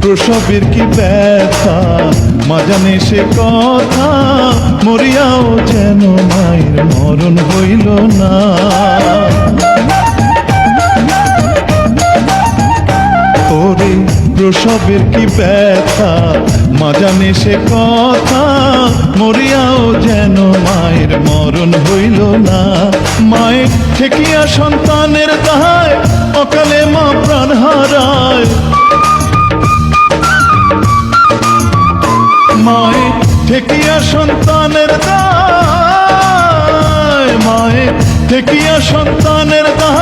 প্রসবের কি ব্যথা মা জানে সে কথা, মরিয়াও যেন মায়ের মরণ হইল না। ওরে প্রসবের কি ব্যথা মা জানে সে কথা, মরিয়াও যেন মায়ের মরণ হইল না। মায়ের ঠেকিয়া সন্তানের দায়, অকালে মা প্রাণ হারায়। মায়ের ঠেকিয়া সন্তানের দায়, মায়ের ঠেকিয়া সন্তানের দায়,